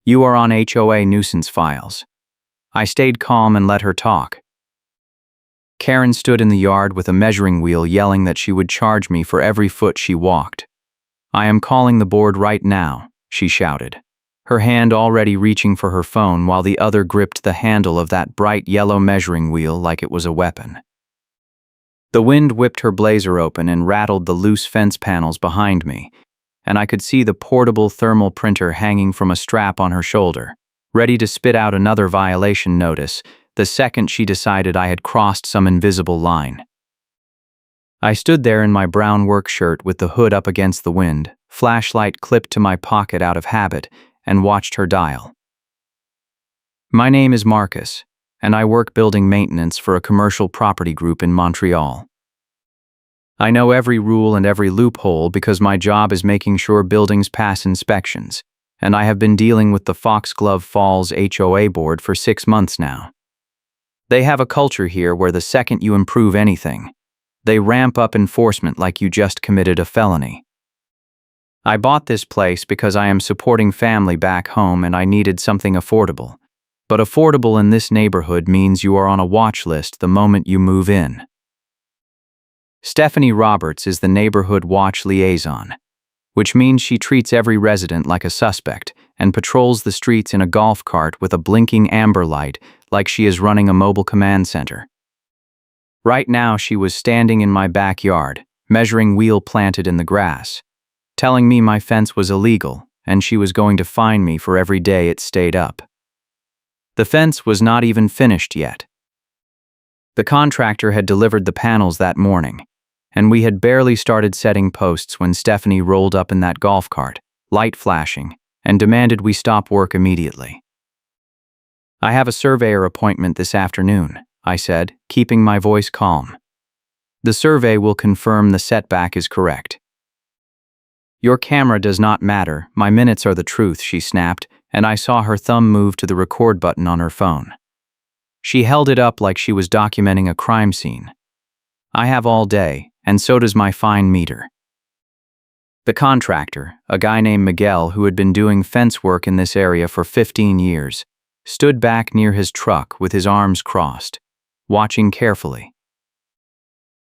You are on HOA nuisance files. I stayed calm and let her talk. Karen stood in the yard with a measuring wheel yelling that she would charge me for every foot she walked. I am calling the board right now, she shouted, her hand already reaching for her phone while the other gripped the handle of that bright yellow measuring wheel like it was a weapon. The wind whipped her blazer open and rattled the loose fence panels behind me, and I could see the portable thermal printer hanging from a strap on her shoulder, ready to spit out another violation notice the second she decided I had crossed some invisible line. I stood there in my brown work shirt with the hood up against the wind, flashlight clipped to my pocket out of habit, and watched her dial. My name is Marcus, and I work building maintenance for a commercial property group in Montreal. I know every rule and every loophole because my job is making sure buildings pass inspections, and I have been dealing with the Foxglove Falls HOA board for 6 months now. They have a culture here where the second you improve anything, they ramp up enforcement like you just committed a felony. I bought this place because I am supporting family back home and I needed something affordable. But affordable in this neighborhood means you are on a watch list the moment you move in. Stephanie Roberts is the neighborhood watch liaison, which means she treats every resident like a suspect and patrols the streets in a golf cart with a blinking amber light like she is running a mobile command center. Right now she was standing in my backyard, measuring wheel planted in the grass, telling me my fence was illegal and she was going to fine me for every day it stayed up. The fence was not even finished yet. The contractor had delivered the panels that morning, and we had barely started setting posts when Stephanie rolled up in that golf cart, light flashing, and demanded we stop work immediately. I have a surveyor appointment this afternoon, I said, keeping my voice calm. The survey will confirm the setback is correct. Your camera does not matter, my minutes are the truth, she snapped, and I saw her thumb move to the record button on her phone. She held it up like she was documenting a crime scene. I have all day, and so does my fine meter. The contractor, a guy named Miguel who had been doing fence work in this area for 15 years, stood back near his truck with his arms crossed, watching carefully.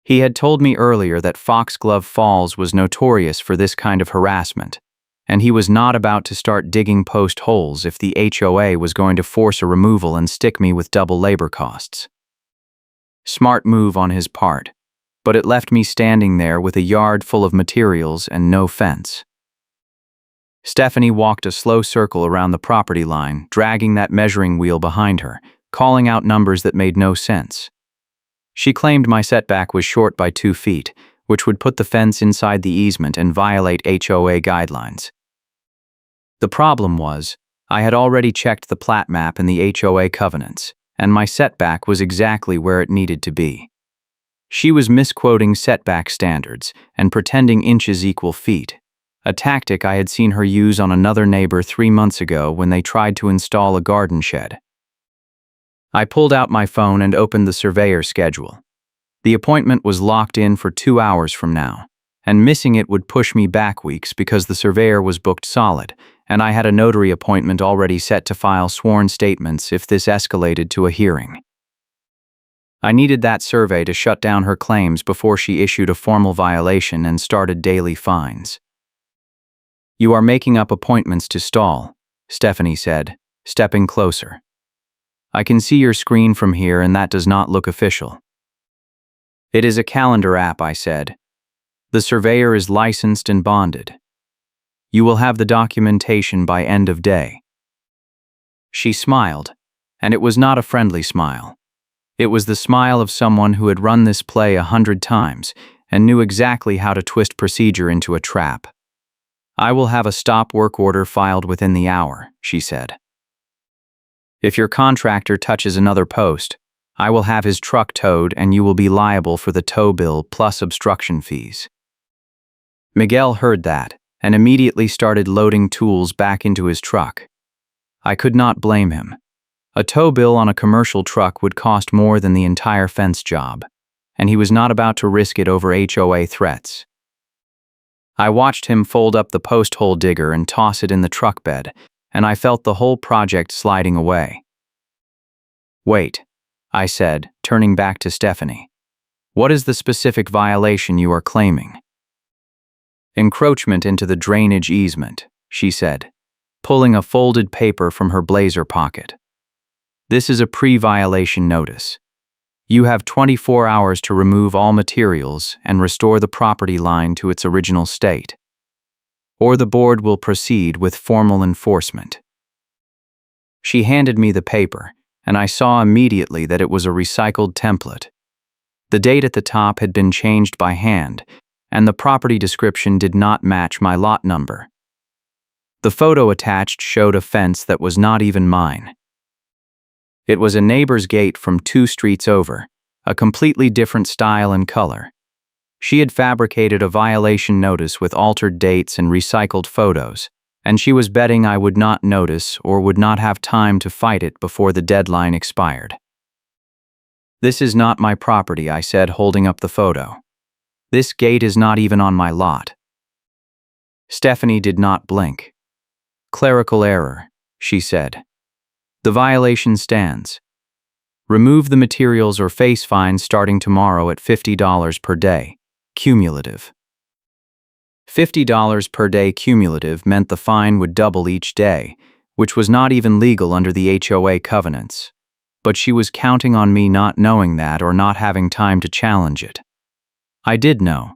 He had told me earlier that Foxglove Falls was notorious for this kind of harassment, and he was not about to start digging post holes if the HOA was going to force a removal and stick me with double labor costs. Smart move on his part, but it left me standing there with a yard full of materials and no fence. Stephanie walked a slow circle around the property line, dragging that measuring wheel behind her, calling out numbers that made no sense. She claimed my setback was short by 2 feet, which would put the fence inside the easement and violate HOA guidelines. The problem was, I had already checked the plat map and the HOA covenants, and my setback was exactly where it needed to be. She was misquoting setback standards and pretending inches equal feet, a tactic I had seen her use on another neighbor 3 months ago when they tried to install a garden shed. I pulled out my phone and opened the surveyor schedule. The appointment was locked in for 2 hours from now, and missing it would push me back weeks because the surveyor was booked solid, and I had a notary appointment already set to file sworn statements if this escalated to a hearing. I needed that survey to shut down her claims before she issued a formal violation and started daily fines. You are making up appointments to stall, Stephanie said, stepping closer. I can see your screen from here and that does not look official. It is a calendar app, I said. The surveyor is licensed and bonded. You will have the documentation by end of day. She smiled, and it was not a friendly smile. It was the smile of someone who had run this play 100 times and knew exactly how to twist procedure into a trap. I will have a stop work order filed within the hour, she said. If your contractor touches another post, I will have his truck towed and you will be liable for the tow bill plus obstruction fees. Miguel heard that and immediately started loading tools back into his truck. I could not blame him. A tow bill on a commercial truck would cost more than the entire fence job, and he was not about to risk it over HOA threats. I watched him fold up the post hole digger and toss it in the truck bed, and I felt the whole project sliding away. "Wait," I said, turning back to Stephanie. "What is the specific violation you are claiming?" "Encroachment into the drainage easement," she said, pulling a folded paper from her blazer pocket. "This is a pre-violation notice. You have 24 hours to remove all materials and restore the property line to its original state, or the board will proceed with formal enforcement." She handed me the paper, and I saw immediately that it was a recycled template. The date at the top had been changed by hand, and the property description did not match my lot number. The photo attached showed a fence that was not even mine. It was a neighbor's gate from 2 streets over, a completely different style and color. She had fabricated a violation notice with altered dates and recycled photos, and she was betting I would not notice or would not have time to fight it before the deadline expired. "This is not my property," I said, holding up the photo. "This gate is not even on my lot." Stephanie did not blink. "Clerical error," she said. "The violation stands. Remove the materials or face fines starting tomorrow at $50 per day, cumulative." $50 per day cumulative meant the fine would double each day, which was not even legal under the HOA covenants. But she was counting on me not knowing that or not having time to challenge it. I did know,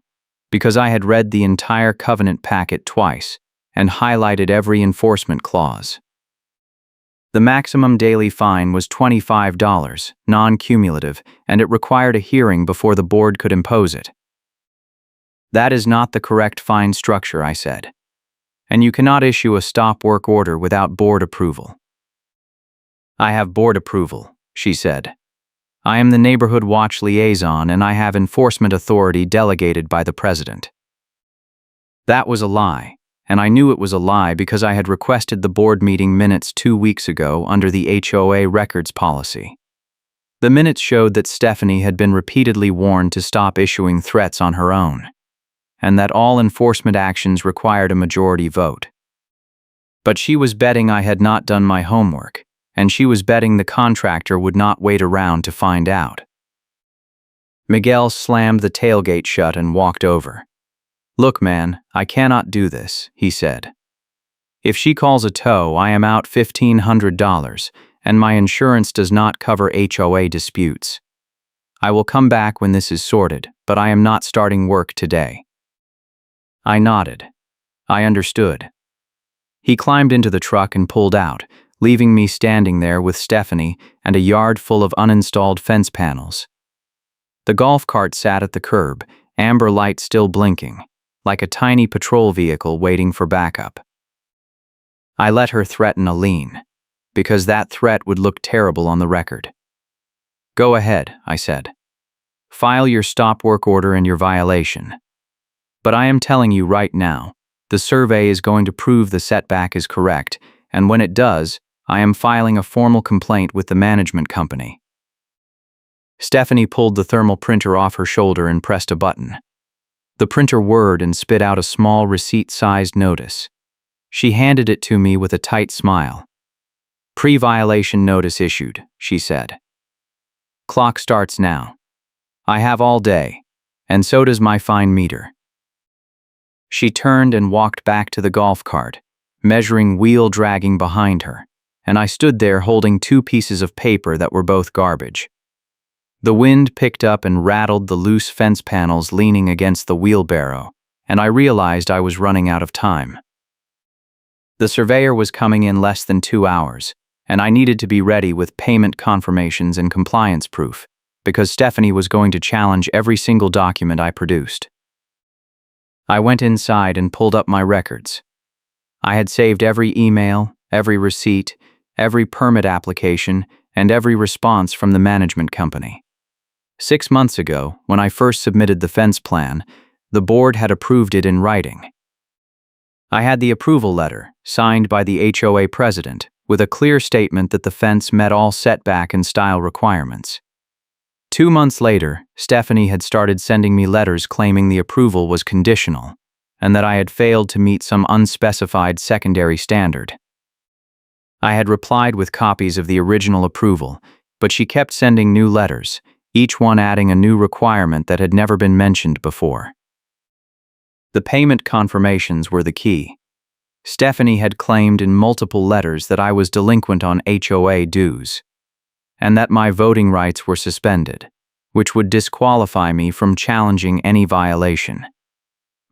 because I had read the entire covenant packet twice and highlighted every enforcement clause. The maximum daily fine was $25, non-cumulative, and it required a hearing before the board could impose it. "That is not the correct fine structure," I said, "and you cannot issue a stop work order without board approval." "I have board approval," she said. "I am the neighborhood watch liaison and I have enforcement authority delegated by the president." That was a lie. And I knew it was a lie because I had requested the board meeting minutes 2 weeks ago under the HOA records policy. The minutes showed that Stephanie had been repeatedly warned to stop issuing threats on her own, and that all enforcement actions required a majority vote. But she was betting I had not done my homework, and she was betting the contractor would not wait around to find out. Miguel slammed the tailgate shut and walked over. "Look, man, I cannot do this," he said. "If she calls a tow, I am out $1,500, and my insurance does not cover HOA disputes. I will come back when this is sorted, but I am not starting work today." I nodded. I understood. He climbed into the truck and pulled out, leaving me standing there with Stephanie and a yard full of uninstalled fence panels. The golf cart sat at the curb, amber light still blinking, like a tiny patrol vehicle waiting for backup. I let her threaten a lien, because that threat would look terrible on the record. "Go ahead," I said. "File your stop work order and your violation. But I am telling you right now, the survey is going to prove the setback is correct, and when it does, I am filing a formal complaint with the management company." Stephanie pulled the thermal printer off her shoulder and pressed a button. The printer whirred and spit out a small receipt-sized notice. She handed it to me with a tight smile. "Pre-violation notice issued," she said. "Clock starts now. I have all day, and so does my fine meter." She turned and walked back to the golf cart, measuring wheel dragging behind her, and I stood there holding 2 pieces of paper that were both garbage. The wind picked up and rattled the loose fence panels leaning against the wheelbarrow, and I realized I was running out of time. The surveyor was coming in less than 2 hours, and I needed to be ready with payment confirmations and compliance proof, because Stephanie was going to challenge every single document I produced. I went inside and pulled up my records. I had saved every email, every receipt, every permit application, and every response from the management company. 6 months ago, when I first submitted the fence plan, the board had approved it in writing. I had the approval letter, signed by the HOA president, with a clear statement that the fence met all setback and style requirements. 2 months later, Stephanie had started sending me letters claiming the approval was conditional, and that I had failed to meet some unspecified secondary standard. I had replied with copies of the original approval, but she kept sending new letters, each one adding a new requirement that had never been mentioned before. The payment confirmations were the key. Stephanie had claimed in multiple letters that I was delinquent on HOA dues, and that my voting rights were suspended, which would disqualify me from challenging any violation.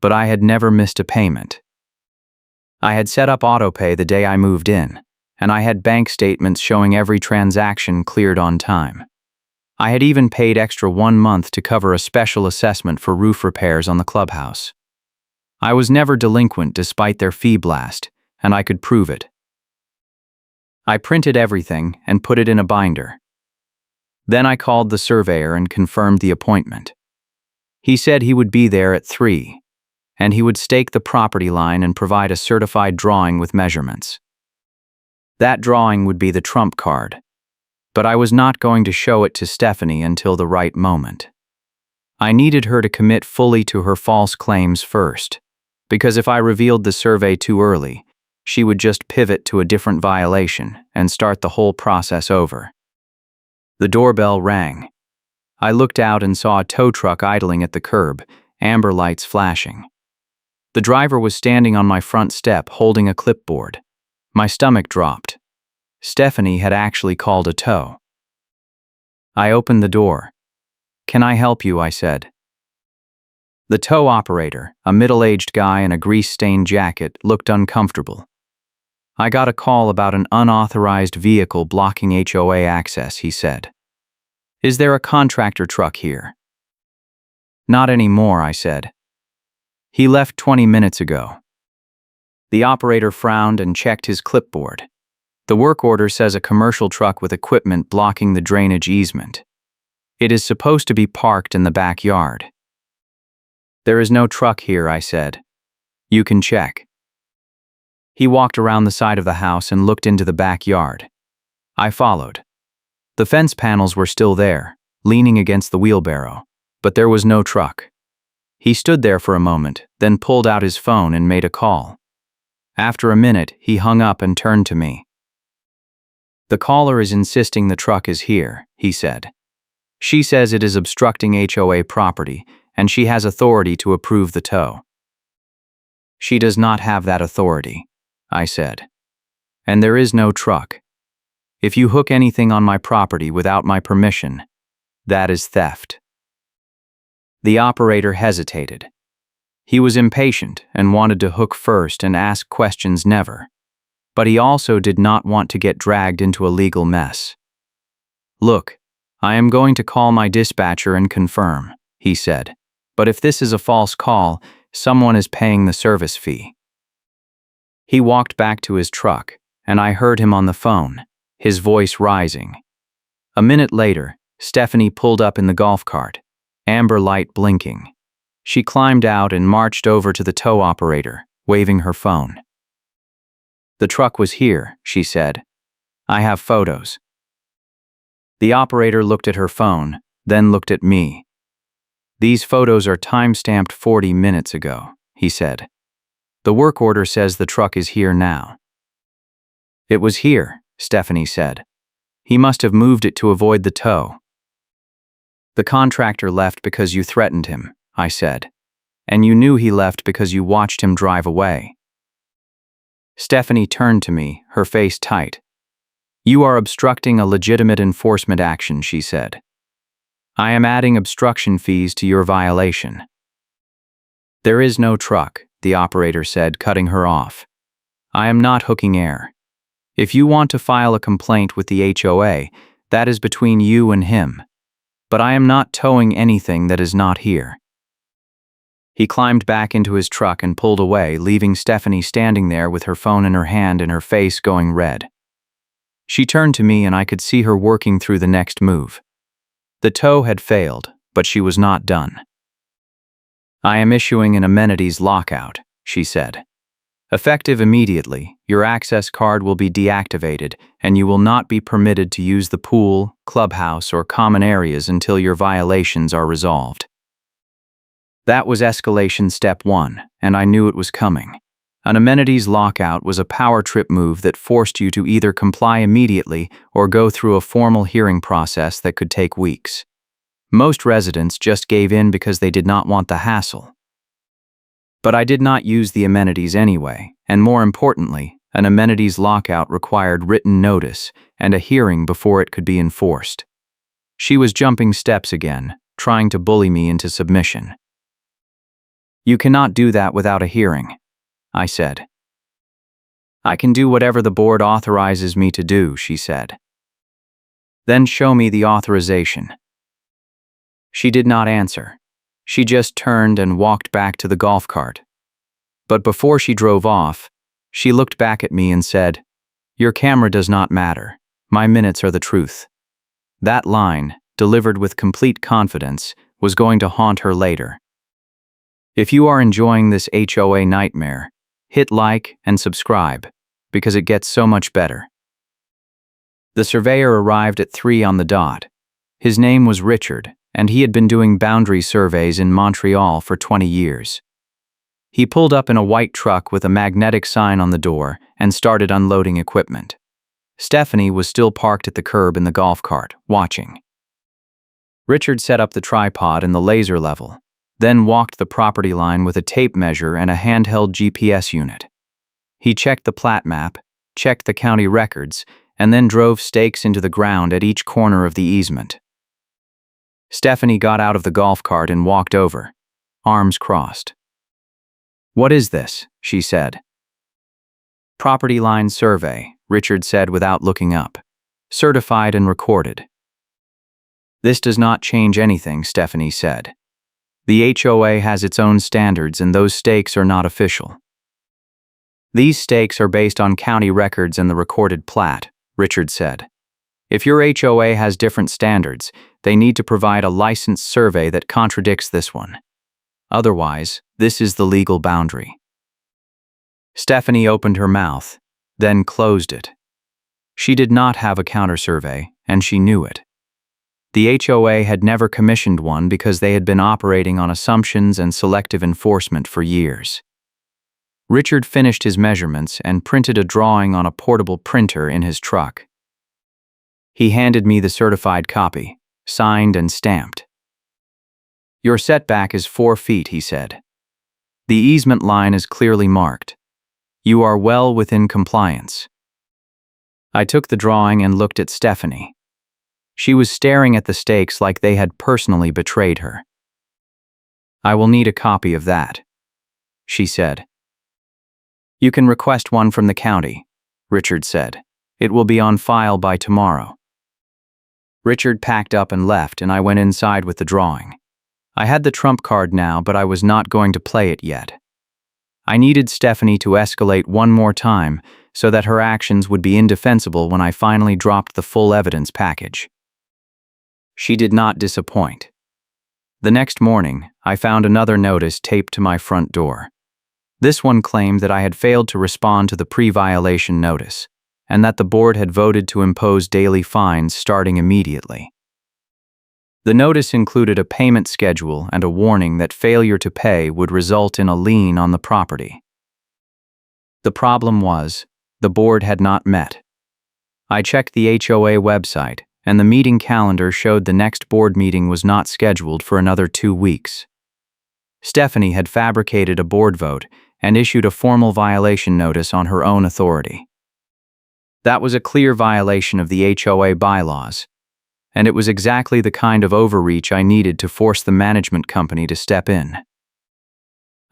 But I had never missed a payment. I had set up autopay the day I moved in, and I had bank statements showing every transaction cleared on time. I had even paid extra 1 month to cover a special assessment for roof repairs on the clubhouse. I was never delinquent despite their fee blast, and I could prove it. I printed everything and put it in a binder. Then I called the surveyor and confirmed the appointment. He said he would be there at 3, and he would stake the property line and provide a certified drawing with measurements. That drawing would be the trump card, but I was not going to show it to Stephanie until the right moment. I needed her to commit fully to her false claims first, because if I revealed the survey too early, she would just pivot to a different violation and start the whole process over. The doorbell rang. I looked out and saw a tow truck idling at the curb, amber lights flashing. The driver was standing on my front step holding a clipboard. My stomach dropped. Stephanie had actually called a tow. I opened the door. "Can I help you?" I said. The tow operator, a middle-aged guy in a grease-stained jacket, looked uncomfortable. "I got a call about an unauthorized vehicle blocking HOA access," he said. "Is there a contractor truck here?" "Not anymore," I said. "He left 20 minutes ago." The operator frowned and checked his clipboard. "The work order says a commercial truck with equipment blocking the drainage easement. It is supposed to be parked in the backyard." "There is no truck here," I said. "You can check." He walked around the side of the house and looked into the backyard. I followed. The fence panels were still there, leaning against the wheelbarrow, but there was no truck. He stood there for a moment, then pulled out his phone and made a call. After a minute, he hung up and turned to me. "The caller is insisting the truck is here," he said. "She says it is obstructing HOA property, and she has authority to approve the tow." "She does not have that authority," I said. "And there is no truck. If you hook anything on my property without my permission, that is theft." The operator hesitated. He was impatient and wanted to hook first and ask questions never, but he also did not want to get dragged into a legal mess. "Look, I am going to call my dispatcher and confirm," he said. "But if this is a false call, someone is paying the service fee." He walked back to his truck, and I heard him on the phone, his voice rising. A minute later, Stephanie pulled up in the golf cart, amber light blinking. She climbed out and marched over to the tow operator, waving her phone. "The truck was here," she said. "I have photos." The operator looked at her phone, then looked at me. "These photos are time-stamped 40 minutes ago," he said. "The work order says the truck is here now." "It was here," Stephanie said. "He must have moved it to avoid the tow." "The contractor left because you threatened him," I said. "And you knew he left because you watched him drive away." Stephanie turned to me, her face tight. "You are obstructing a legitimate enforcement action," she said. "I am adding obstruction fees to your violation." "There is no truck," the operator said, cutting her off. "I am not hooking air. If you want to file a complaint with the HOA, that is between you and him. But I am not towing anything that is not here." He climbed back into his truck and pulled away, leaving Stephanie standing there with her phone in her hand and her face going red. She turned to me and I could see her working through the next move. The tow had failed, but she was not done. "I am issuing an amenities lockout," she said. "Effective immediately, your access card will be deactivated and you will not be permitted to use the pool, clubhouse, or common areas until your violations are resolved." That was escalation step 1, and I knew it was coming. An amenities lockout was a power trip move that forced you to either comply immediately or go through a formal hearing process that could take weeks. Most residents just gave in because they did not want the hassle. But I did not use the amenities anyway, and more importantly, an amenities lockout required written notice and a hearing before it could be enforced. She was jumping steps again, trying to bully me into submission. "You cannot do that without a hearing," I said. "I can do whatever the board authorizes me to do," she said. "Then show me the authorization." She did not answer. She just turned and walked back to the golf cart. But before she drove off, she looked back at me and said, "Your camera does not matter. My minutes are the truth." That line, delivered with complete confidence, was going to haunt her later. If you are enjoying this HOA nightmare, hit like and subscribe, because it gets so much better. The surveyor arrived at 3 on the dot. His name was Richard, and he had been doing boundary surveys in Montreal for 20 years. He pulled up in a white truck with a magnetic sign on the door and started unloading equipment. Stephanie was still parked at the curb in the golf cart, watching. Richard set up the tripod in the laser level, then walked the property line with a tape measure and a handheld GPS unit. He checked the plat map, checked the county records, and then drove stakes into the ground at each corner of the easement. Stephanie got out of the golf cart and walked over, arms crossed. "What is this?" she said. "Property line survey," Richard said without looking up. "Certified and recorded." "This does not change anything," Stephanie said. "The HOA has its own standards and those stakes are not official." "These stakes are based on county records and the recorded plat," Richard said. "If your HOA has different standards, they need to provide a licensed survey that contradicts this one. Otherwise, this is the legal boundary." Stephanie opened her mouth, then closed it. She did not have a counter-survey, and she knew it. The HOA had never commissioned one because they had been operating on assumptions and selective enforcement for years. Richard finished his measurements and printed a drawing on a portable printer in his truck. He handed me the certified copy, signed and stamped. "Your setback is 4 feet," he said. "The easement line is clearly marked. You are well within compliance." I took the drawing and looked at Stephanie. She was staring at the stakes like they had personally betrayed her. "I will need a copy of that," she said. "You can request one from the county," Richard said. "It will be on file by tomorrow." Richard packed up and left, and I went inside with the drawing. I had the trump card now, but I was not going to play it yet. I needed Stephanie to escalate one more time so that her actions would be indefensible when I finally dropped the full evidence package. She did not disappoint. The next morning, I found another notice taped to my front door. This one claimed that I had failed to respond to the pre-violation notice, and that the board had voted to impose daily fines starting immediately. The notice included a payment schedule and a warning that failure to pay would result in a lien on the property. The problem was, the board had not met. I checked the HOA website, and the meeting calendar showed the next board meeting was not scheduled for another 2 weeks. Stephanie had fabricated a board vote and issued a formal violation notice on her own authority. That was a clear violation of the HOA bylaws, and it was exactly the kind of overreach I needed to force the management company to step in.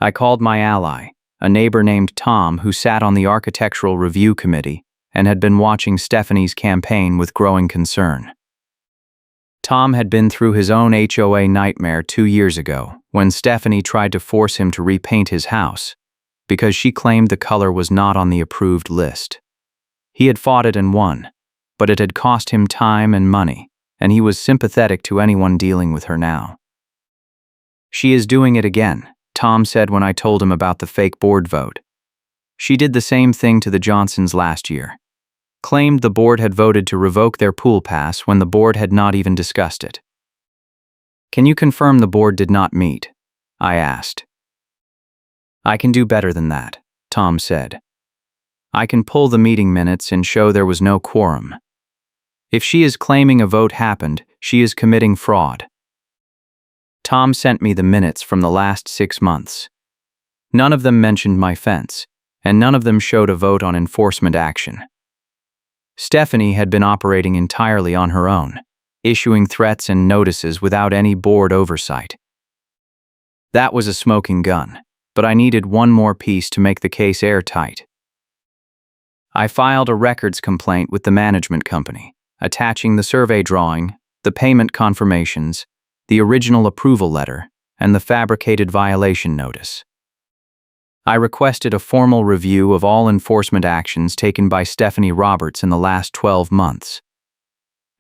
I called my ally, a neighbor named Tom who sat on the architectural review committee and had been watching Stephanie's campaign with growing concern. Tom had been through his own HOA nightmare 2 years ago when Stephanie tried to force him to repaint his house because she claimed the color was not on the approved list. He had fought it and won, but it had cost him time and money, and he was sympathetic to anyone dealing with her now. "She is doing it again," Tom said when I told him about the fake board vote. "She did the same thing to the Johnsons last year. Claimed the board had voted to revoke their pool pass when the board had not even discussed it." "Can you confirm the board did not meet?" I asked. "I can do better than that," Tom said. I can pull the meeting minutes and show there was no quorum. If she is claiming a vote happened, she is committing fraud. Tom sent me the minutes from the last 6 months. None of them mentioned my fence, and none of them showed a vote on enforcement action. Stephanie had been operating entirely on her own, issuing threats and notices without any board oversight. That was a smoking gun, but I needed one more piece to make the case airtight. I filed a records complaint with the management company, attaching the survey drawing, the payment confirmations, the original approval letter, and the fabricated violation notice. I requested a formal review of all enforcement actions taken by Stephanie Roberts in the last 12 months.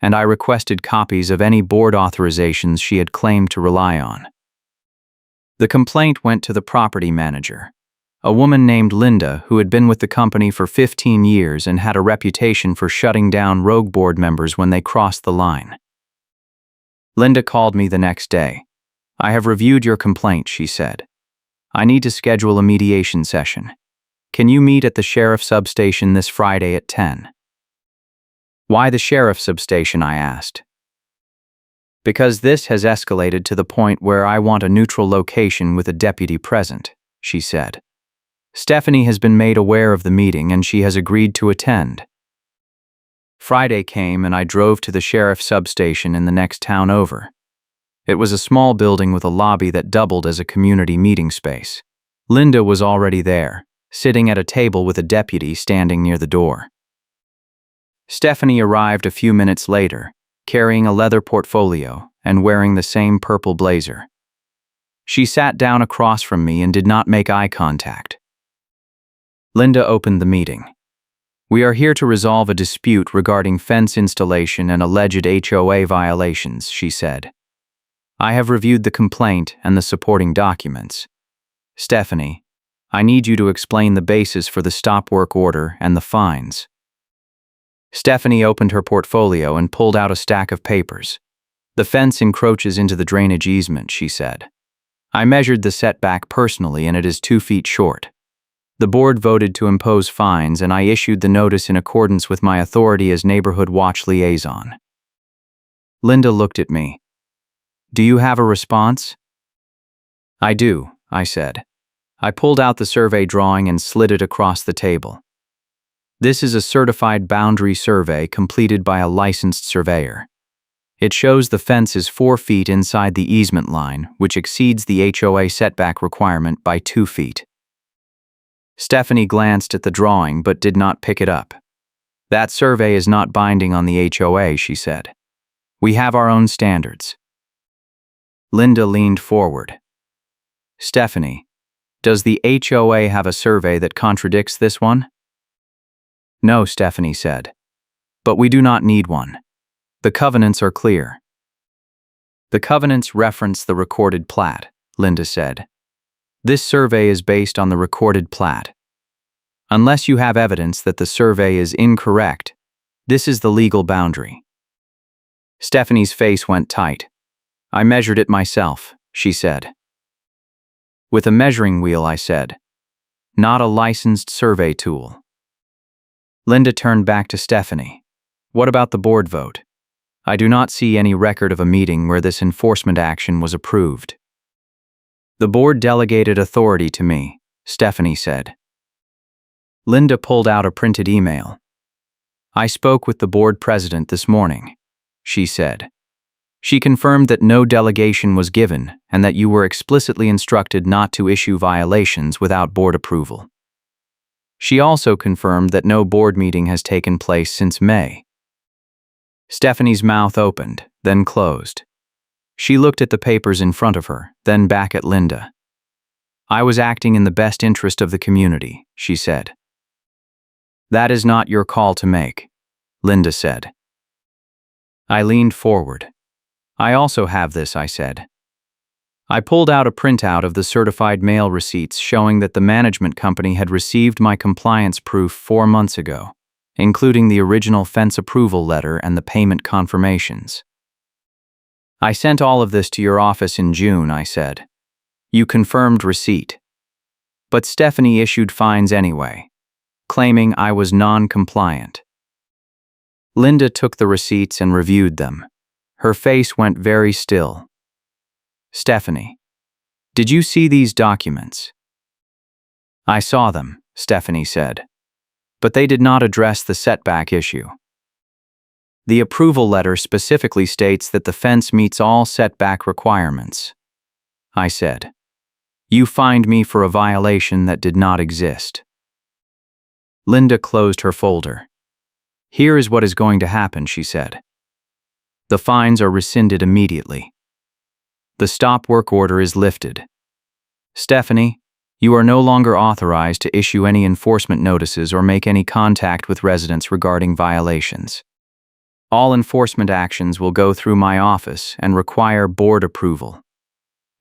And I requested copies of any board authorizations she had claimed to rely on. The complaint went to the property manager, a woman named Linda who had been with the company for 15 years and had a reputation for shutting down rogue board members when they crossed the line. Linda called me the next day. I have reviewed your complaint, she said. I need to schedule a mediation session. Can you meet at the sheriff substation this Friday at 10? Why the sheriff substation, I asked. Because this has escalated to the point where I want a neutral location with a deputy present, she said. Stephanie has been made aware of the meeting and she has agreed to attend. Friday came and I drove to the sheriff substation in the next town over. It was a small building with a lobby that doubled as a community meeting space. Linda was already there, sitting at a table with a deputy standing near the door. Stephanie arrived a few minutes later, carrying a leather portfolio and wearing the same purple blazer. She sat down across from me and did not make eye contact. Linda opened the meeting. We are here to resolve a dispute regarding fence installation and alleged HOA violations, she said. I have reviewed the complaint and the supporting documents. Stephanie, I need you to explain the basis for the stop work order and the fines. Stephanie opened her portfolio and pulled out a stack of papers. The fence encroaches into the drainage easement, she said. I measured the setback personally and it is 2 feet short. The board voted to impose fines and I issued the notice in accordance with my authority as neighborhood watch liaison. Linda looked at me. Do you have a response? I do, I said. I pulled out the survey drawing and slid it across the table. This is a certified boundary survey completed by a licensed surveyor. It shows the fence is 4 feet inside the easement line, which exceeds the HOA setback requirement by 2 feet. Stephanie glanced at the drawing but did not pick it up. That survey is not binding on the HOA, she said. We have our own standards. Linda leaned forward. Stephanie, does the HOA have a survey that contradicts this one? No, Stephanie said. But we do not need one. The covenants are clear. The covenants reference the recorded plat, Linda said. This survey is based on the recorded plat. Unless you have evidence that the survey is incorrect, this is the legal boundary. Stephanie's face went tight. I measured it myself, she said. With a measuring wheel, I said. Not a licensed survey tool. Linda turned back to Stephanie. What about the board vote? I do not see any record of a meeting where this enforcement action was approved. The board delegated authority to me, Stephanie said. Linda pulled out a printed email. I spoke with the board president this morning, she said. She confirmed that no delegation was given and that you were explicitly instructed not to issue violations without board approval. She also confirmed that no board meeting has taken place since May. Stephanie's mouth opened, then closed. She looked at the papers in front of her, then back at Linda. I was acting in the best interest of the community, she said. That is not your call to make, Linda said. I leaned forward. I also have this, I said. I pulled out a printout of the certified mail receipts showing that the management company had received my compliance proof 4 months ago, including the original fence approval letter and the payment confirmations. I sent all of this to your office in June, I said. You confirmed receipt. But Stephanie issued fines anyway, claiming I was non-compliant. Linda took the receipts and reviewed them. Her face went very still. Stephanie, did you see these documents? I saw them, Stephanie said. But they did not address the setback issue. The approval letter specifically states that the fence meets all setback requirements. I said. You fined me for a violation that did not exist. Linda closed her folder. Here is what is going to happen, she said. The fines are rescinded immediately. The stop work order is lifted. Stephanie, you are no longer authorized to issue any enforcement notices or make any contact with residents regarding violations. All enforcement actions will go through my office and require board approval.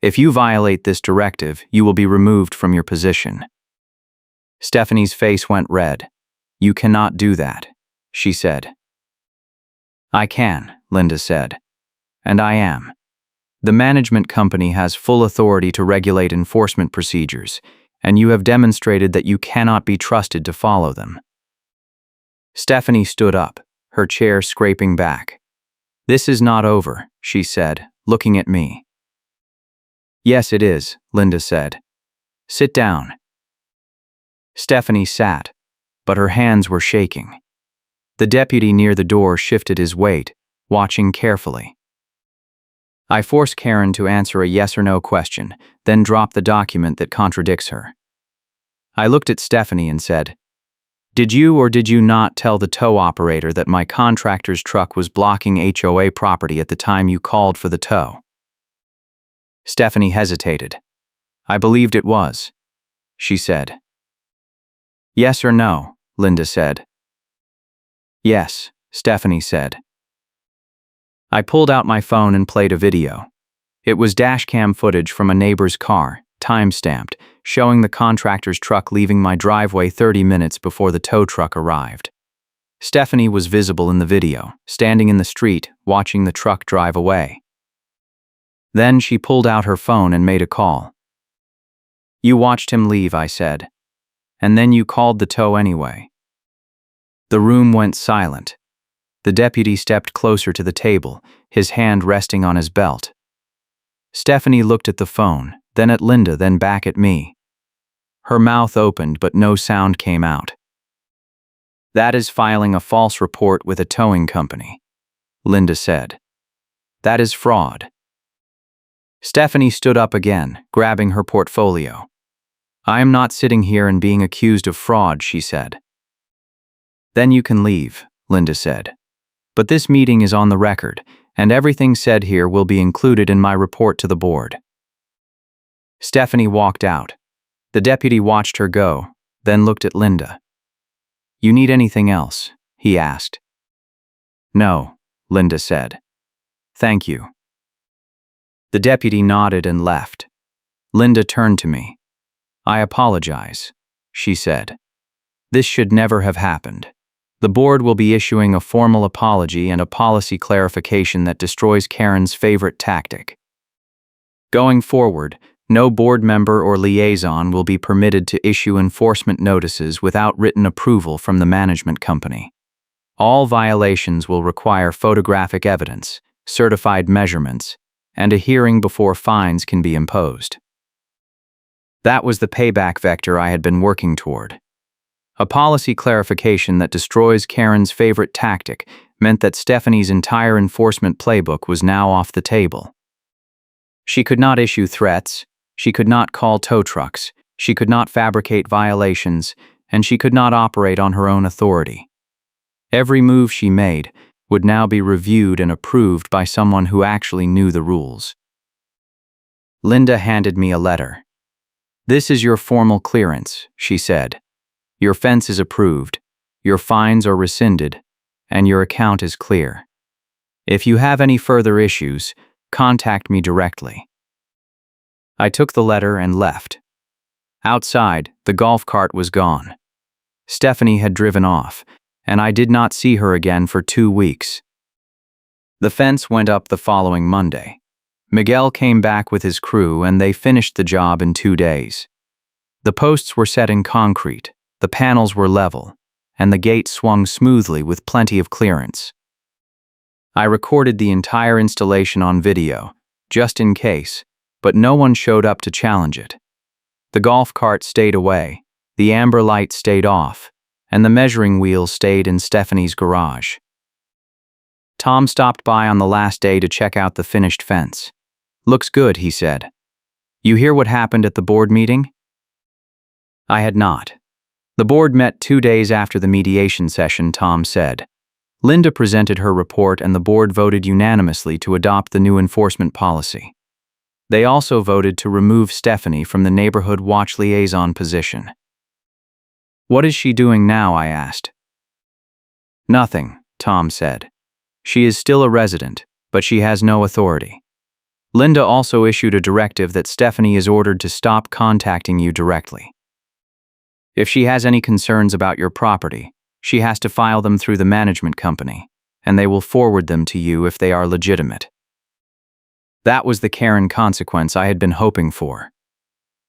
If you violate this directive, you will be removed from your position. Stephanie's face went red. You cannot do that, she said. I can, Linda said. And I am. The management company has full authority to regulate enforcement procedures, and you have demonstrated that you cannot be trusted to follow them. Stephanie stood up, her chair scraping back. This is not over, she said, looking at me. Yes, it is, Linda said. Sit down. Stephanie sat, but her hands were shaking. The deputy near the door shifted his weight, watching carefully. I forced Karen to answer a yes or no question, then dropped the document that contradicts her. I looked at Stephanie and said, Did you or did you not tell the tow operator that my contractor's truck was blocking HOA property at the time you called for the tow? Stephanie hesitated. I believed it was, she said. Yes or no, Linda said. Yes, Stephanie said. I pulled out my phone and played a video. It was dashcam footage from a neighbor's car, time-stamped, showing the contractor's truck leaving my driveway 30 minutes before the tow truck arrived. Stephanie was visible in the video, standing in the street, watching the truck drive away. Then she pulled out her phone and made a call. You watched him leave, I said. And then you called the tow anyway. The room went silent. The deputy stepped closer to the table, his hand resting on his belt. Stephanie looked at the phone, then at Linda, then back at me. Her mouth opened, but no sound came out. That is filing a false report with a towing company, Linda said. That is fraud. Stephanie stood up again, grabbing her portfolio. I am not sitting here and being accused of fraud, she said. Then you can leave, Linda said. But this meeting is on the record, and everything said here will be included in my report to the board. Stephanie walked out. The deputy watched her go, then looked at Linda. You need anything else? He asked. No, Linda said. Thank you. The deputy nodded and left. Linda turned to me. I apologize, she said. This should never have happened. The board will be issuing a formal apology and a policy clarification that destroys Karen's favorite tactic. Going forward, no board member or liaison will be permitted to issue enforcement notices without written approval from the management company. All violations will require photographic evidence, certified measurements, and a hearing before fines can be imposed. That was the payback vector I had been working toward. A policy clarification that destroys Karen's favorite tactic meant that Stephanie's entire enforcement playbook was now off the table. She could not issue threats, she could not call tow trucks, she could not fabricate violations, and she could not operate on her own authority. Every move she made would now be reviewed and approved by someone who actually knew the rules. Linda handed me a letter. This is your formal clearance, she said. Your fence is approved, your fines are rescinded, and your account is clear. If you have any further issues, contact me directly. I took the letter and left. Outside, the golf cart was gone. Stephanie had driven off, and I did not see her again for 2 weeks. The fence went up the following Monday. Miguel came back with his crew and they finished the job in 2 days. The posts were set in concrete, the panels were level, and the gate swung smoothly with plenty of clearance. I recorded the entire installation on video, just in case, but no one showed up to challenge it. The golf cart stayed away, the amber light stayed off, and the measuring wheel stayed in Stephanie's garage. Tom stopped by on the last day to check out the finished fence. "Looks good," he said. "You hear what happened at the board meeting?" I had not. The board met 2 days after the mediation session, Tom said. Linda presented her report and the board voted unanimously to adopt the new enforcement policy. They also voted to remove Stephanie from the neighborhood watch liaison position. "What is she doing now?" I asked. "Nothing," Tom said. "She is still a resident, but she has no authority. Linda also issued a directive that Stephanie is ordered to stop contacting you directly. If she has any concerns about your property, she has to file them through the management company, and they will forward them to you if they are legitimate." That was the Karen consequence I had been hoping for.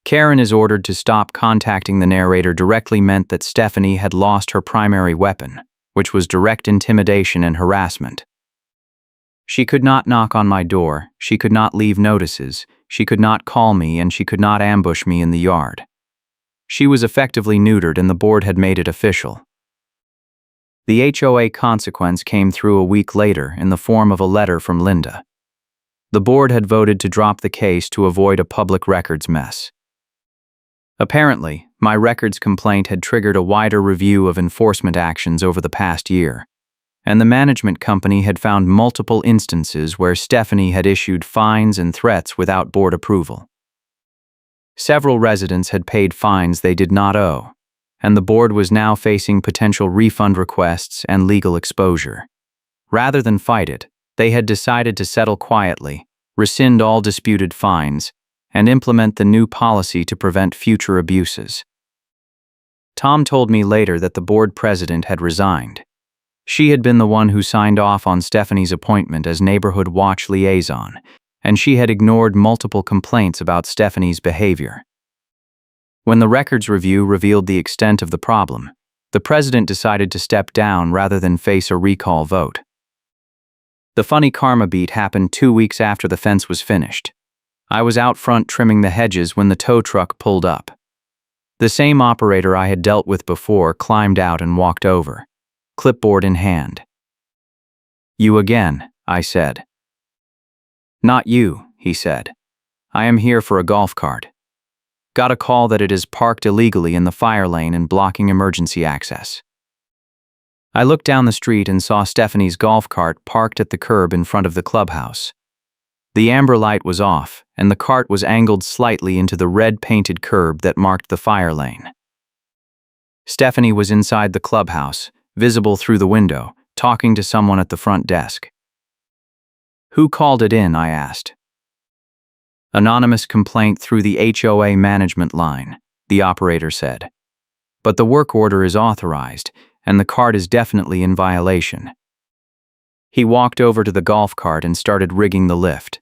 Karen is ordered to stop contacting the narrator directly meant that Stephanie had lost her primary weapon, which was direct intimidation and harassment. She could not knock on my door, she could not leave notices, she could not call me, and she could not ambush me in the yard. She was effectively neutered and the board had made it official. The HOA consequence came through a week later in the form of a letter from Linda. The board had voted to drop the case to avoid a public records mess. Apparently, my records complaint had triggered a wider review of enforcement actions over the past year, and the management company had found multiple instances where Stephanie had issued fines and threats without board approval. Several residents had paid fines they did not owe, and the board was now facing potential refund requests and legal exposure. Rather than fight it, they had decided to settle quietly, rescind all disputed fines, and implement the new policy to prevent future abuses. Tom told me later that the board president had resigned. She had been the one who signed off on Stephanie's appointment as neighborhood watch liaison, and she had ignored multiple complaints about Stephanie's behavior. When the records review revealed the extent of the problem, the president decided to step down rather than face a recall vote. The funny karma beat happened 2 weeks after the fence was finished. I was out front trimming the hedges when the tow truck pulled up. The same operator I had dealt with before climbed out and walked over, clipboard in hand. "You again," I said. "Not you," he said. "I am here for a golf cart. Got a call that it is parked illegally in the fire lane and blocking emergency access." I looked down the street and saw Stephanie's golf cart parked at the curb in front of the clubhouse. The amber light was off, and the cart was angled slightly into the red-painted curb that marked the fire lane. Stephanie was inside the clubhouse, visible through the window, talking to someone at the front desk. "Who called it in?" I asked. "Anonymous complaint through the HOA management line," the operator said. "But the work order is authorized, and the cart is definitely in violation." He walked over to the golf cart and started rigging the lift.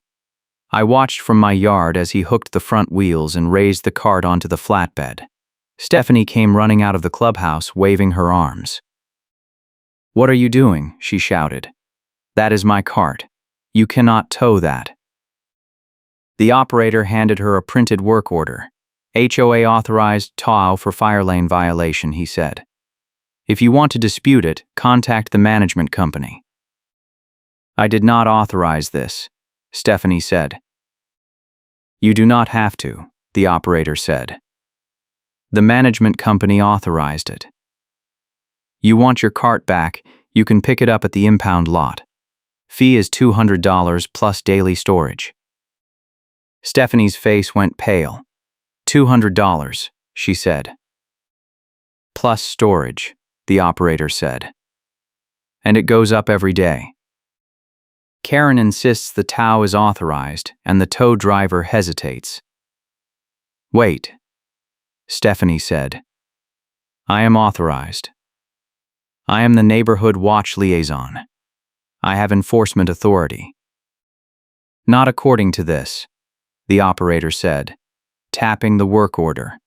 I watched from my yard as he hooked the front wheels and raised the cart onto the flatbed. Stephanie came running out of the clubhouse, waving her arms. "What are you doing?" she shouted. "That is my cart. You cannot tow that." The operator handed her a printed work order. "HOA authorized tow for fire lane violation," he said. "If you want to dispute it, contact the management company." "I did not authorize this," Stephanie said. "You do not have to," the operator said. "The management company authorized it. You want your cart back, you can pick it up at the impound lot. Fee is $200 plus daily storage." Stephanie's face went pale. $200, she said. "Plus storage," the operator said. "And it goes up every day." Karen insists the tow is authorized, and the tow driver hesitates. "Wait," Stephanie said. "I am authorized. I am the neighborhood watch liaison. I have enforcement authority." "Not according to this," the operator said, tapping the work order.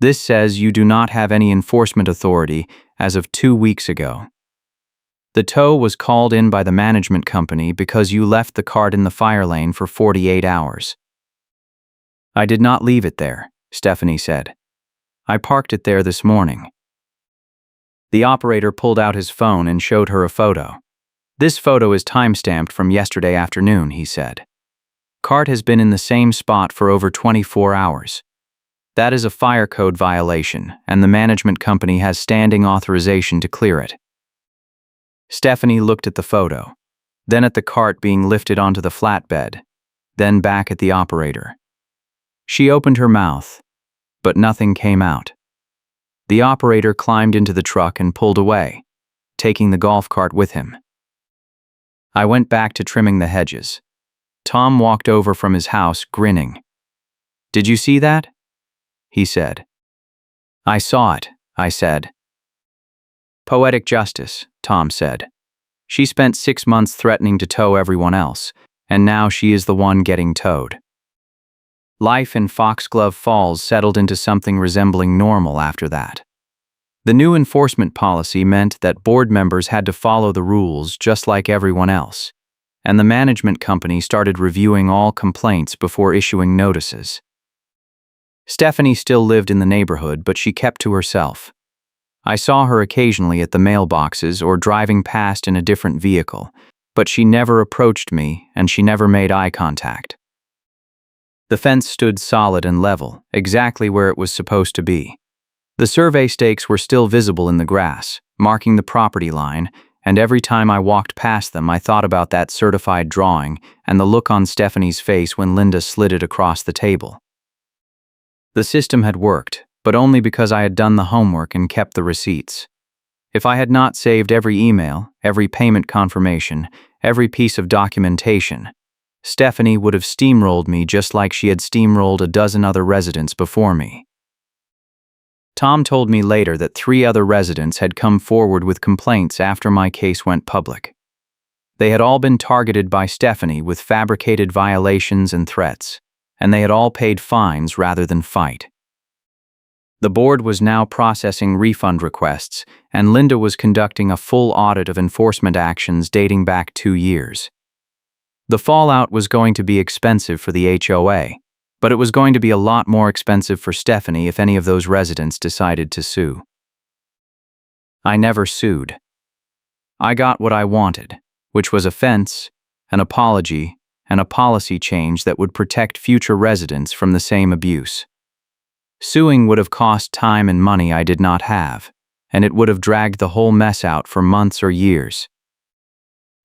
This says you do not have any enforcement authority as of 2 weeks ago. The tow was called in by the management company because you left the cart in the fire lane for 48 hours. I did not leave it there, Stephanie said. I parked it there this morning. The operator pulled out his phone and showed her a photo. This photo is time-stamped from yesterday afternoon, he said. Cart has been in the same spot for over 24 hours. That is a fire code violation, and the management company has standing authorization to clear it. Stephanie looked at the photo, then at the cart being lifted onto the flatbed, then back at the operator. She opened her mouth, but nothing came out. The operator climbed into the truck and pulled away, taking the golf cart with him. I went back to trimming the hedges. Tom walked over from his house, grinning. "Did you see that?" he said. "I saw it," I said. "Poetic justice," Tom said. "She spent 6 months threatening to tow everyone else, and now she is the one getting towed." Life in Foxglove Falls settled into something resembling normal after that. The new enforcement policy meant that board members had to follow the rules just like everyone else, and the management company started reviewing all complaints before issuing notices. Stephanie still lived in the neighborhood, but she kept to herself. I saw her occasionally at the mailboxes or driving past in a different vehicle, but she never approached me and she never made eye contact. The fence stood solid and level, exactly where it was supposed to be. The survey stakes were still visible in the grass, marking the property line, and every time I walked past them I thought about that certified drawing and the look on Stephanie's face when Linda slid it across the table. The system had worked, but only because I had done the homework and kept the receipts. If I had not saved every email, every payment confirmation, every piece of documentation, Stephanie would have steamrolled me just like she had steamrolled a dozen other residents before me. Tom told me later that 3 other residents had come forward with complaints after my case went public. They had all been targeted by Stephanie with fabricated violations and threats, and they had all paid fines rather than fight. The board was now processing refund requests, and Linda was conducting a full audit of enforcement actions dating back 2 years. The fallout was going to be expensive for the HOA, but it was going to be a lot more expensive for Stephanie if any of those residents decided to sue. I never sued. I got what I wanted, which was a fence, an apology, and a policy change that would protect future residents from the same abuse. Suing would have cost time and money I did not have, and it would have dragged the whole mess out for months or years.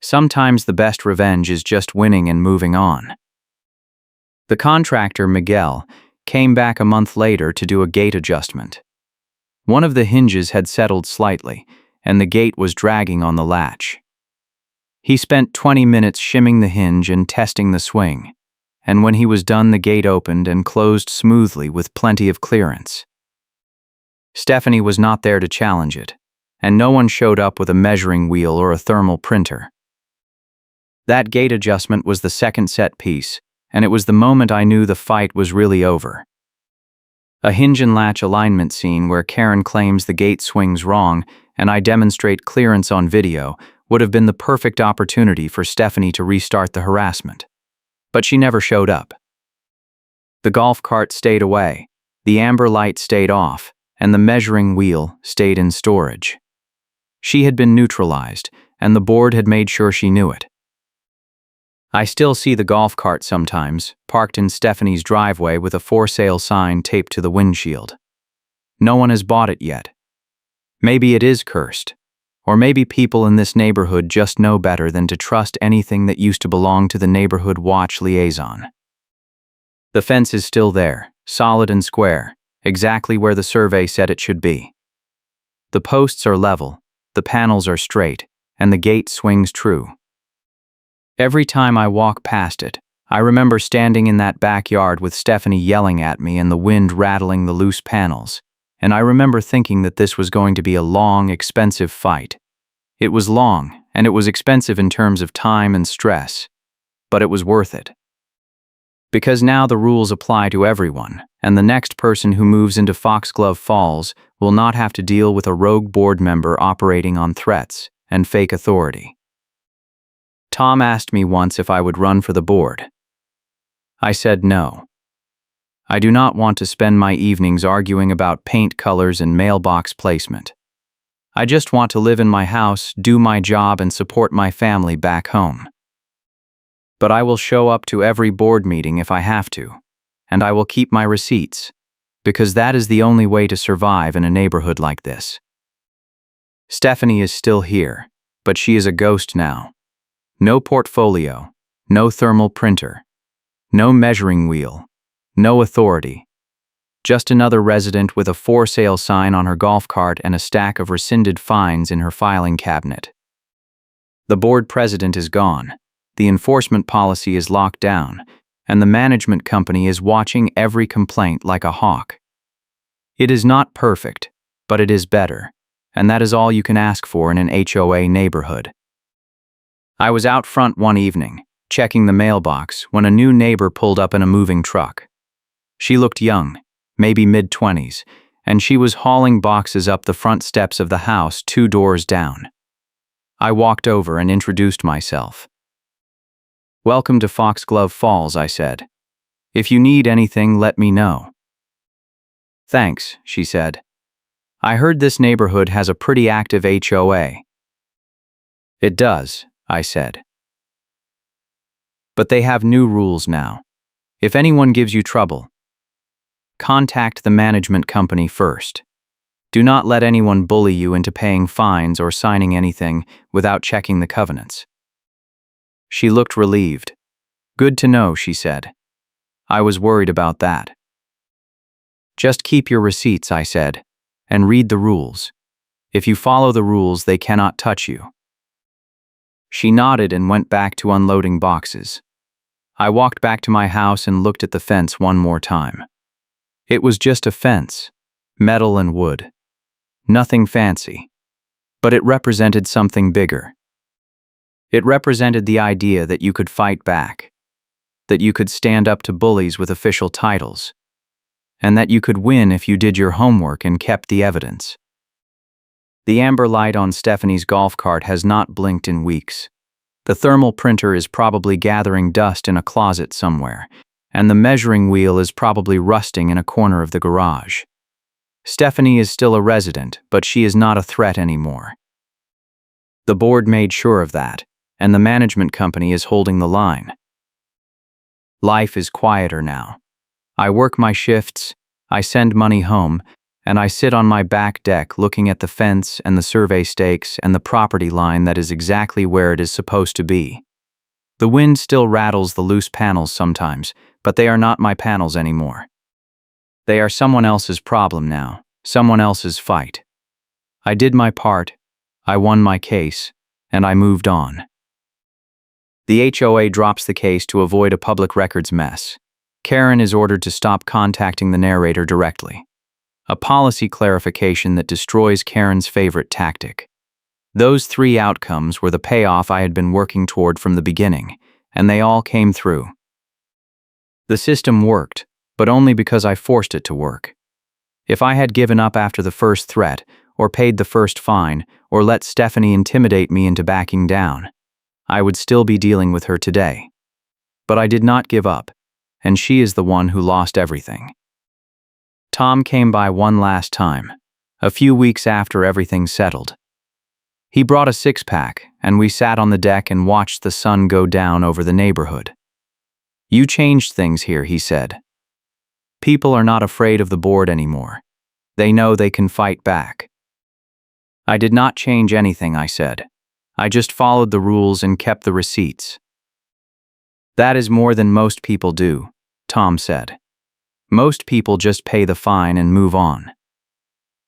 Sometimes the best revenge is just winning and moving on. The contractor, Miguel, came back a month later to do a gate adjustment. One of the hinges had settled slightly, and the gate was dragging on the latch. He spent 20 minutes shimming the hinge and testing the swing, and when he was done the gate opened and closed smoothly with plenty of clearance. Stephanie was not there to challenge it, and no one showed up with a measuring wheel or a thermal printer. That gate adjustment was the second set piece, and it was the moment I knew the fight was really over. A hinge and latch alignment scene where Karen claims the gate swings wrong and I demonstrate clearance on video would have been the perfect opportunity for Stephanie to restart the harassment. But she never showed up. The golf cart stayed away, the amber light stayed off, and the measuring wheel stayed in storage. She had been neutralized, and the board had made sure she knew it. I still see the golf cart sometimes, parked in Stephanie's driveway with a for sale sign taped to the windshield. No one has bought it yet. Maybe it is cursed, or maybe people in this neighborhood just know better than to trust anything that used to belong to the neighborhood watch liaison. The fence is still there, solid and square, exactly where the survey said it should be. The posts are level, the panels are straight, and the gate swings true. Every time I walk past it, I remember standing in that backyard with Stephanie yelling at me and the wind rattling the loose panels, and I remember thinking that this was going to be a long, expensive fight. It was long, and it was expensive in terms of time and stress, but it was worth it. Because now the rules apply to everyone, and the next person who moves into Foxglove Falls will not have to deal with a rogue board member operating on threats and fake authority. Tom asked me once if I would run for the board. I said no. I do not want to spend my evenings arguing about paint colors and mailbox placement. I just want to live in my house, do my job, and support my family back home. But I will show up to every board meeting if I have to, and I will keep my receipts, because that is the only way to survive in a neighborhood like this. Stephanie is still here, but she is a ghost now. No portfolio, no thermal printer, no measuring wheel, no authority. Just another resident with a for sale sign on her golf cart and a stack of rescinded fines in her filing cabinet. The board president is gone, the enforcement policy is locked down, and the management company is watching every complaint like a hawk. It is not perfect, but it is better, and that is all you can ask for in an HOA neighborhood. I was out front one evening, checking the mailbox, when a new neighbor pulled up in a moving truck. She looked young, maybe mid-20s, and she was hauling boxes up the front steps of the house 2 doors down. I walked over and introduced myself. "Welcome to Foxglove Falls," I said. "If you need anything, let me know." "Thanks," she said. "I heard this neighborhood has a pretty active HOA." "It does," I said. "But they have new rules now. If anyone gives you trouble, contact the management company first. Do not let anyone bully you into paying fines or signing anything without checking the covenants." She looked relieved. "Good to know," she said. "I was worried about that." "Just keep your receipts," I said, "and read the rules. If you follow the rules, they cannot touch you." She nodded and went back to unloading boxes. I walked back to my house and looked at the fence one more time. It was just a fence, metal and wood. Nothing fancy. But it represented something bigger. It represented the idea that you could fight back, that you could stand up to bullies with official titles, and that you could win if you did your homework and kept the evidence. The amber light on Stephanie's golf cart has not blinked in weeks. The thermal printer is probably gathering dust in a closet somewhere, and the measuring wheel is probably rusting in a corner of the garage. Stephanie is still a resident, but she is not a threat anymore. The board made sure of that, and the management company is holding the line. Life is quieter now. I work my shifts, I send money home, and I sit on my back deck looking at the fence and the survey stakes and the property line that is exactly where it is supposed to be. The wind still rattles the loose panels sometimes, but they are not my panels anymore. They are someone else's problem now, someone else's fight. I did my part, I won my case, and I moved on. The HOA drops the case to avoid a public records mess. Karen is ordered to stop contacting the narrator directly. A policy clarification that destroys Karen's favorite tactic. Those 3 outcomes were the payoff I had been working toward from the beginning, and they all came through. The system worked, but only because I forced it to work. If I had given up after the first threat, or paid the first fine, or let Stephanie intimidate me into backing down, I would still be dealing with her today. But I did not give up, and she is the one who lost everything. Tom came by one last time, a few weeks after everything settled. He brought a 6-pack, and we sat on the deck and watched the sun go down over the neighborhood. "You changed things here," he said. "People are not afraid of the board anymore. They know they can fight back." "I did not change anything," I said. "I just followed the rules and kept the receipts." "That is more than most people do," Tom said. "Most people just pay the fine and move on.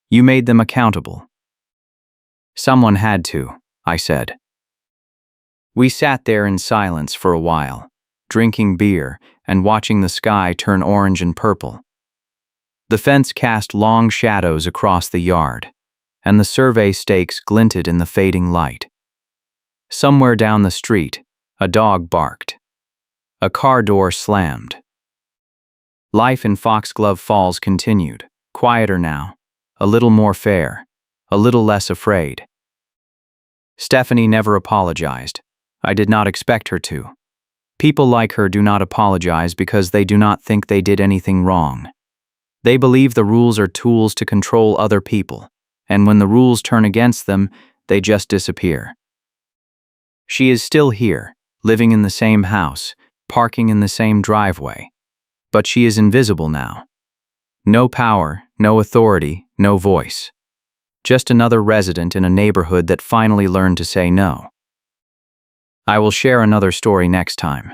You made them accountable." "Someone had to," I said. We sat there in silence for a while, drinking beer and watching the sky turn orange and purple. The fence cast long shadows across the yard, and the survey stakes glinted in the fading light. Somewhere down the street, a dog barked. A car door slammed, Life in Foxglove Falls continued, quieter now, a little more fair, a little less afraid. Stephanie never apologized. I did not expect her to. People like her do not apologize because they do not think they did anything wrong. They believe the rules are tools to control other people, and when the rules turn against them, they just disappear. She is still here, living in the same house, parking in the same driveway. But she is invisible now. No power, no authority, no voice. Just another resident in a neighborhood that finally learned to say no. I will share another story next time.